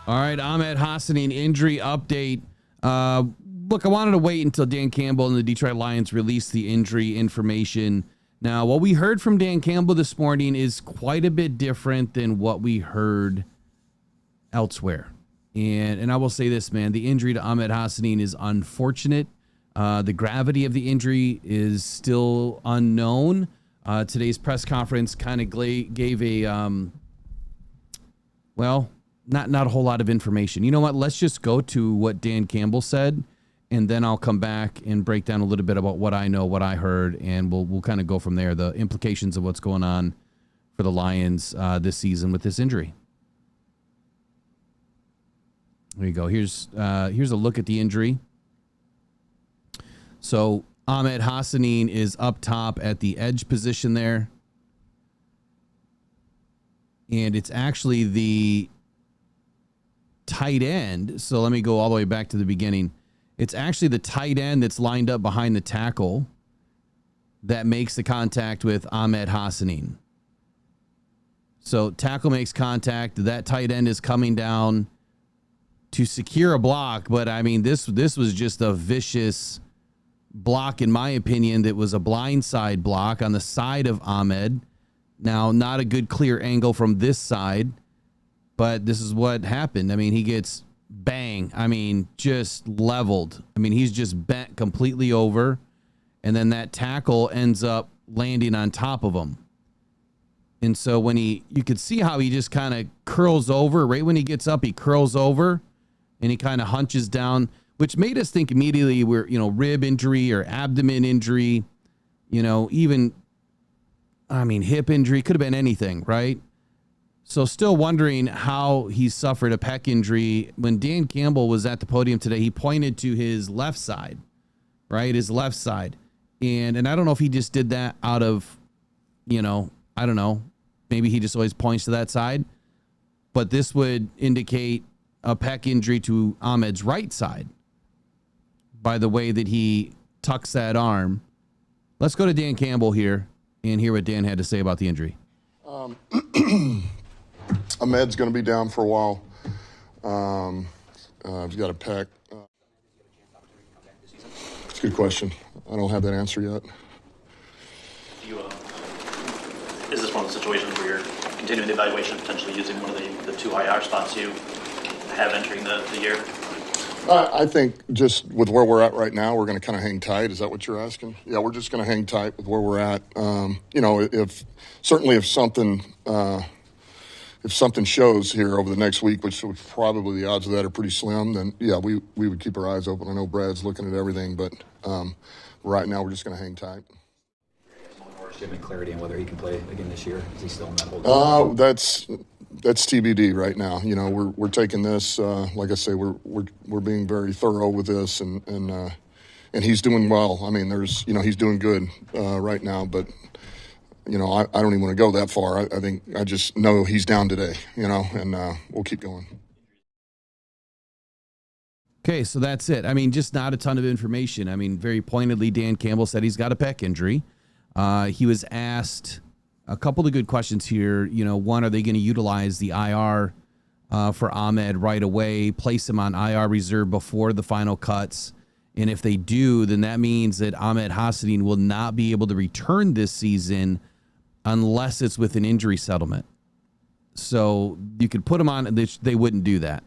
All right, Ahmed Hassanein injury update. Look, I wanted to wait until Dan Campbell and the Detroit Lions released the injury information. Now, what we heard from Dan Campbell this morning is quite a bit different than what we heard elsewhere. And I will say this, man, the injury to Ahmed Hassanein is unfortunate. The gravity of the injury is still unknown. Today's press conference kind of gave a, well, not a whole lot of information. You know what? Let's just go to what Dan Campbell said, and then I'll come back and break down a little bit about what I know, what I heard, and we'll kind of go from there. The implications of what's going on for the Lions this season with this injury. There you go. Here's a look at the injury. So Ahmed Hassanein is up top at the edge position there. And it's actually the tight end. So let me go all the way back to the beginning. It's actually the tight end that's lined up behind the tackle that makes the contact with Ahmed Hassanein. So tackle makes contact. That tight end is coming down to secure a block. But I mean, this was just a vicious block, in my opinion. That was a blindside block on the side of Ahmed. Now, not a good clear angle from this side, but this is what happened. I mean, he gets bang. I mean, just leveled. I mean, he's just bent completely over. And then that tackle ends up landing on top of him. And so when you could see how he just kind of curls over. Right when he gets up, he curls over and he kind of hunches down, which made us think immediately we're, rib injury or abdomen injury, even, I mean, hip injury, could have been anything, right? So still wondering how he suffered a pec injury. When Dan Campbell was at the podium today, he pointed to his left side, right? His left side. And I don't know if he just did that out of, I don't know. Maybe he just always points to that side. But this would indicate a pec injury to Ahmed's right side by the way that he tucks that arm. Let's go to Dan Campbell here and hear what Dan had to say about the injury. Ahmed's going to be down for a while. He's got a pec. It's a good question. I don't have that answer yet. Is this one of the situations where you're continuing the evaluation, potentially using one of the two IR spots you have entering the year? I think just with where we're at right now, we're going to kind of hang tight. Is that what you're asking? Yeah, we're just going to hang tight with where we're at. If something shows here over the next week, which probably the odds of that are pretty slim, then yeah, we would keep our eyes open. I know Brad's looking at everything, but right now we're just going to hang tight. Do you have any clarity on whether he can play again this year? Is he still in that whole? That's TBD right now. We're taking this. Like I say, we're being very thorough with this, and he's doing well. I mean, he's doing good right now, but I don't even want to go that far. I think I just know he's down today. And we'll keep going. Okay, so that's it. I mean, just not a ton of information. I mean, very pointedly, Dan Campbell said he's got a pec injury. He was asked a couple of good questions here. One, are they going to utilize the IR for Ahmed right away, place him on IR reserve before the final cuts? And if they do, then that means that Ahmed Hassanein will not be able to return this season unless it's with an injury settlement. So you could put him on, they wouldn't do that.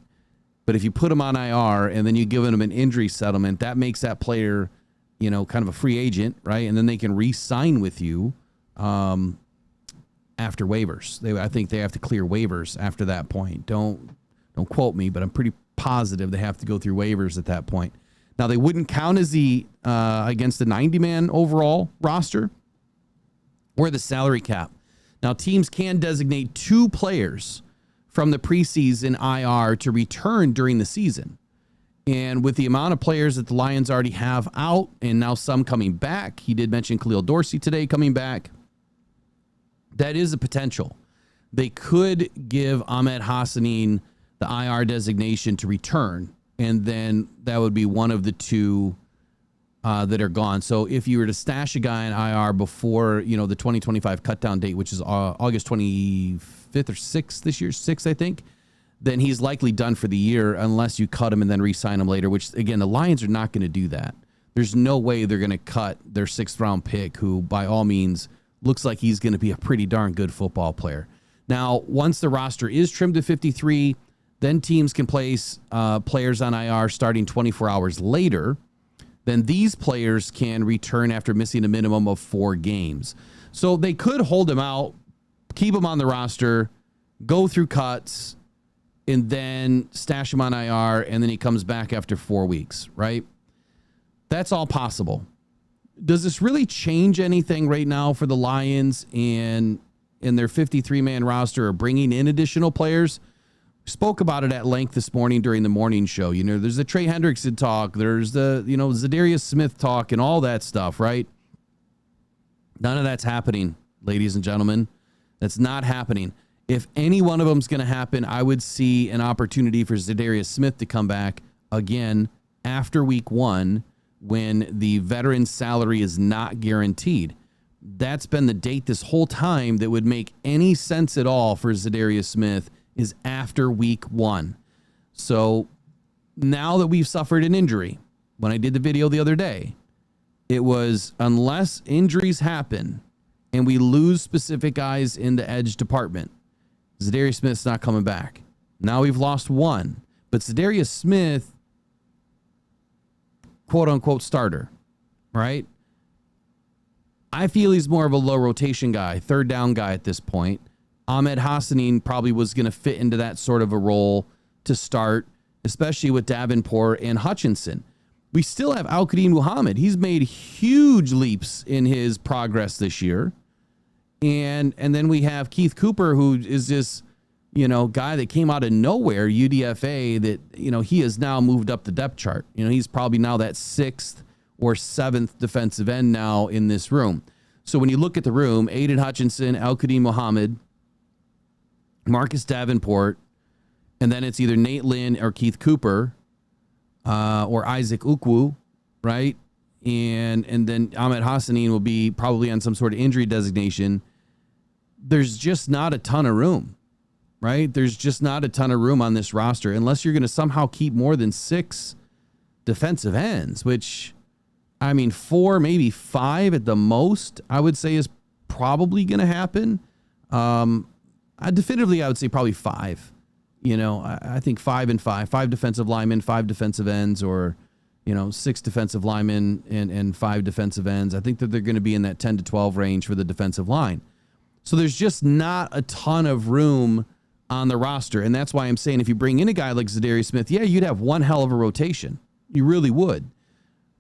But if you put him on IR and then you give him an injury settlement, that makes that player kind of a free agent, right? And then they can re-sign with you after waivers. I think they have to clear waivers after that point. Don't quote me, but I'm pretty positive they have to go through waivers at that point. Now, they wouldn't count as against the 90-man overall roster or the salary cap. Now, teams can designate 2 players from the preseason IR to return during the season. And with the amount of players that the Lions already have out and now some coming back, he did mention Khalil Dorsey today coming back, that is a potential. They could give Ahmed Hassanein the IR designation to return, and then that would be one of the 2 that are gone. So if you were to stash a guy in IR before, the 2025 cut-down date, which is August 25th or 6th this year, 6th, I think, then he's likely done for the year unless you cut him and then re-sign him later, which, again, the Lions are not going to do that. There's no way they're going to cut their 6th-round pick, who, by all means, looks like he's going to be a pretty darn good football player. Now, once the roster is trimmed to 53, then teams can place players on IR starting 24 hours later. Then these players can return after missing a minimum of 4 games. So they could hold him out, keep him on the roster, go through cuts, and then stash him on IR, and then he comes back after 4 weeks, right? That's all possible. Does this really change anything right now for the Lions and in their 53-man roster or bringing in additional players? Spoke about it at length this morning during the morning show. There's the Trey Hendrickson talk. There's the, Zadarius Smith talk and all that stuff, right? None of that's happening, ladies and gentlemen. That's not happening. If any one of them's going to happen, I would see an opportunity for Zadarius Smith to come back again after week 1 when the veteran salary is not guaranteed. That's been the date this whole time that would make any sense at all for Zadarius Smith is after week 1. So now that we've suffered an injury, when I did the video the other day, it was unless injuries happen and we lose specific guys in the edge department, Zadarius Smith's not coming back. Now we've lost 1, but Zadarius Smith, quote unquote starter, right? I feel he's more of a low rotation guy, 3rd down guy at this point. Ahmed Hassanein probably was going to fit into that sort of a role to start, especially with Davenport and Hutchinson. We still have Al-Qadim Muhammad. He's made huge leaps in his progress this year. And then we have Keith Cooper, who is this, guy that came out of nowhere, UDFA, that, he has now moved up the depth chart. He's probably now that 6th or 7th defensive end now in this room. So when you look at the room, Aiden Hutchinson, Al-Qadim Muhammad, Marcus Davenport, and then it's either Nate Lynn or Keith Cooper or Isaac Ukwu, right? And then Ahmed Hassanein will be probably on some sort of injury designation. There's just not a ton of room, right? There's just not a ton of room on this roster unless you're going to somehow keep more than 6 defensive ends, which, 4, maybe 5 at the most, I would say is probably going to happen. Definitively, I would say probably 5. I think 5 and 5 defensive linemen, 5 defensive ends, or, 6 defensive linemen and 5 defensive ends. I think that they're going to be in that 10 to 12 range for the defensive line. So there's just not a ton of room on the roster. And that's why I'm saying if you bring in a guy like Zadarius Smith, yeah, you'd have one hell of a rotation. You really would.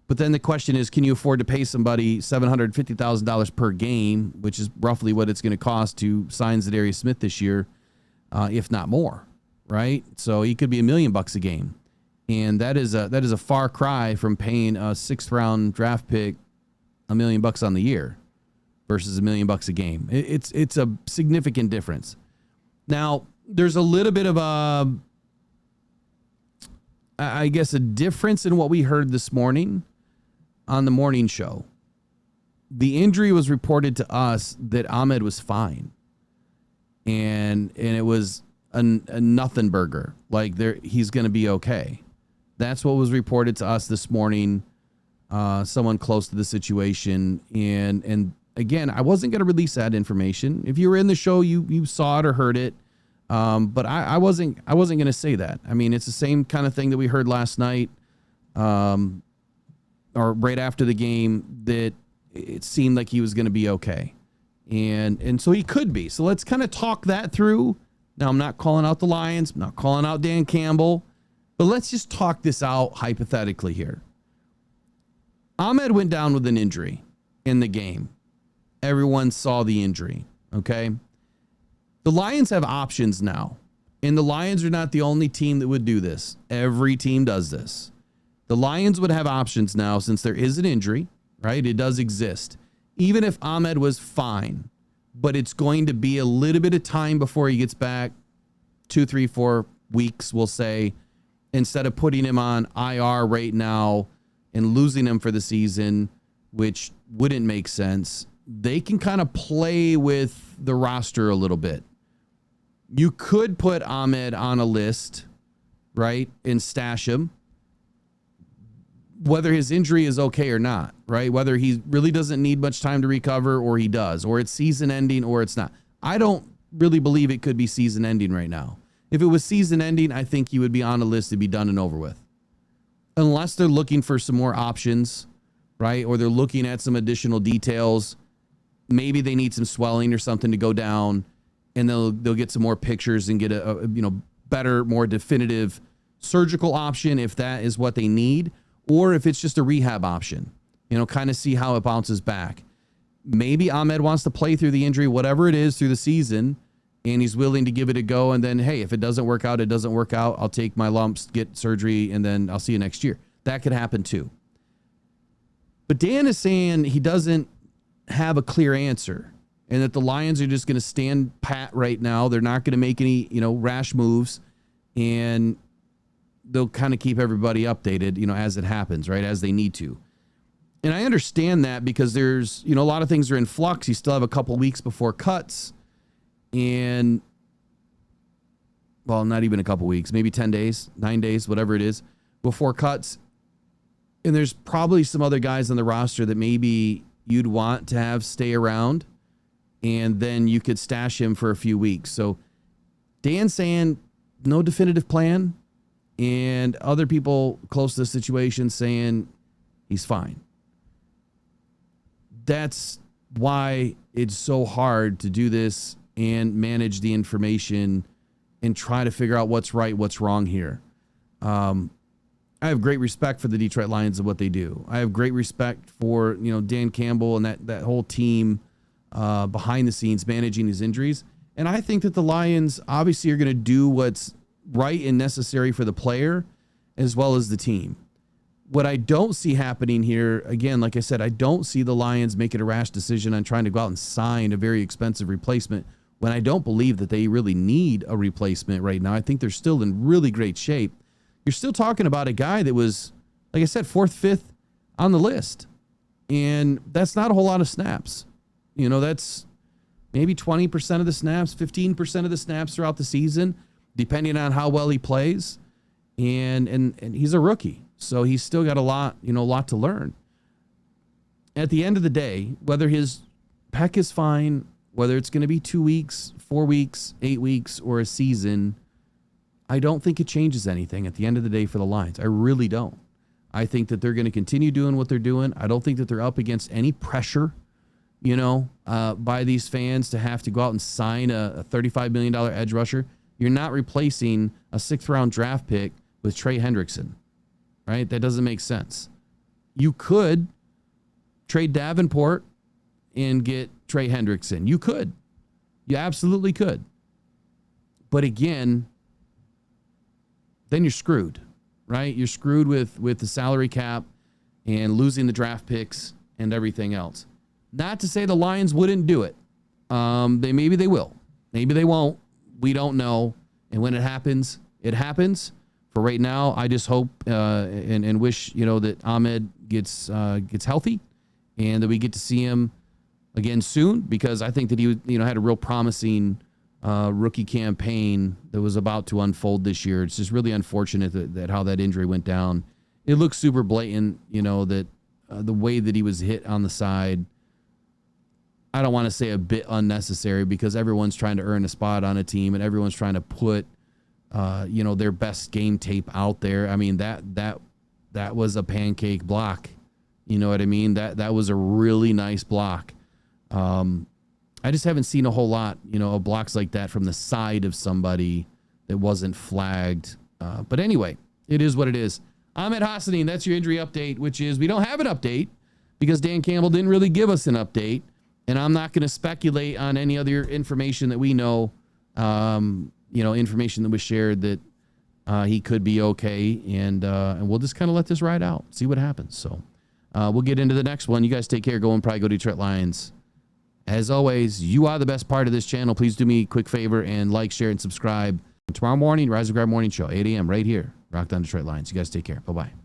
But then the question is, can you afford to pay somebody $750,000 per game, which is roughly what it's going to cost to sign Zadarius Smith this year, if not more, right? So he could be $1 million a game. And that is a far cry from paying a 6th-round draft pick $1 million on the year versus $1 million a game. It's a significant difference. Now, there's a little bit of a difference in what we heard this morning on the morning show. The injury was reported to us that Ahmed was fine. And it was a nothing burger. Like he's going to be okay. That's what was reported to us this morning. Someone close to the situation. And again, I wasn't going to release that information. If you were in the show, you saw it or heard it. But I wasn't going to say that. It's the same kind of thing that we heard last night, or right after the game, that it seemed like he was going to be okay. And so he could be. So let's kind of talk that through. Now, I'm not calling out the Lions. I'm not calling out Dan Campbell. But let's just talk this out hypothetically here. Ahmed went down with an injury in the game. Everyone saw the injury, okay? The Lions have options now. And the Lions are not the only team that would do this. Every team does this. The Lions would have options now since there is an injury, right? It does exist. Even if Ahmed was fine, but it's going to be a little bit of time before he gets back, 2, 3, 4 weeks, we'll say, instead of putting him on IR right now and losing him for the season, which wouldn't make sense, they can kind of play with the roster a little bit. You could put Ahmed on a list, right, and stash him, whether his injury is okay or not, right? Whether he really doesn't need much time to recover or he does, or it's season ending or it's not. I don't really believe it could be season ending right now. If it was season ending, I think he would be on a list to be done and over with. Unless they're looking for some more options, right? Or they're looking at some additional details. Maybe they need some swelling or something to go down, and they'll get some more pictures and get a better, more definitive surgical option if that is what they need, or if it's just a rehab option, kind of see how it bounces back. Maybe Ahmed wants to play through the injury, whatever it is, through the season, and he's willing to give it a go. And then, hey, if it doesn't work out, it doesn't work out. I'll take my lumps, get surgery, and then I'll see you next year. That could happen too. But Dan is saying he doesn't have a clear answer, and that the Lions are just going to stand pat right now. They're not going to make any, rash moves, and they'll kind of keep everybody updated, as it happens, right? As they need to. And I understand that because there's, a lot of things are in flux. You still have a couple weeks before cuts, and, well, not even a couple weeks, maybe 10 days, 9 days, whatever it is, before cuts. And there's probably some other guys on the roster that maybe you'd want to have stay around, and then you could stash him for a few weeks. So Dan's saying no definitive plan, and other people close to the situation saying he's fine. That's why it's so hard to do this and manage the information and try to figure out what's right, what's wrong here. I have great respect for the Detroit Lions and what they do. I have great respect for, Dan Campbell and that whole team behind the scenes managing his injuries. And I think that the Lions obviously are going to do what's right and necessary for the player as well as the team. What I don't see happening here, again, like I said, I don't see the Lions making a rash decision on trying to go out and sign a very expensive replacement when I don't believe that they really need a replacement right now. I think they're still in really great shape. You're still talking about a guy that was, like I said, 4th, 5th on the list. And that's not a whole lot of snaps. That's maybe 20% of the snaps, 15% of the snaps throughout the season, depending on how well he plays. And he's a rookie. So he's still got a lot to learn. At the end of the day, whether his pec is fine, whether it's going to be 2 weeks, 4 weeks, 8 weeks, or a season, I don't think it changes anything at the end of the day for the Lions. I really don't. I think that they're going to continue doing what they're doing. I don't think that they're up against any pressure, by these fans to have to go out and sign a $35 million edge rusher. You're not replacing a 6th-round draft pick with Trey Hendrickson, right? That doesn't make sense. You could trade Davenport and get Trey Hendrickson. You could. You absolutely could. But again, then you're screwed, right? You're screwed with the salary cap and losing the draft picks and everything else. Not to say the Lions wouldn't do it. Maybe they will. Maybe they won't. We don't know. And when it happens, it happens. For right now, I just hope and wish, that Ahmed gets healthy and that we get to see him again soon, because I think that he had a real promising rookie campaign that was about to unfold this year. It's just really unfortunate that how that injury went down. It looks super blatant, that the way that he was hit on the side. I don't want to say a bit unnecessary, because everyone's trying to earn a spot on a team and everyone's trying to put their best game tape out there. I mean, that was a pancake block. You know what I mean? That was a really nice block. I just haven't seen a whole lot, of blocks like that from the side of somebody that wasn't flagged. But anyway, it is what it is. Ahmed Hassanein, that's your injury update, which is we don't have an update because Dan Campbell didn't really give us an update. And I'm not going to speculate on any other information that we know, information that was shared that he could be okay. And we'll just kind of let this ride out, see what happens. So we'll get into the next one. You guys take care. Go and probably go Detroit Lions. As always, you are the best part of this channel. Please do me a quick favor and like, share, and subscribe. Tomorrow morning, Rise and Grab Morning Show, 8 a.m. right here. Rockhound Detroit Lions. You guys take care. Bye-bye.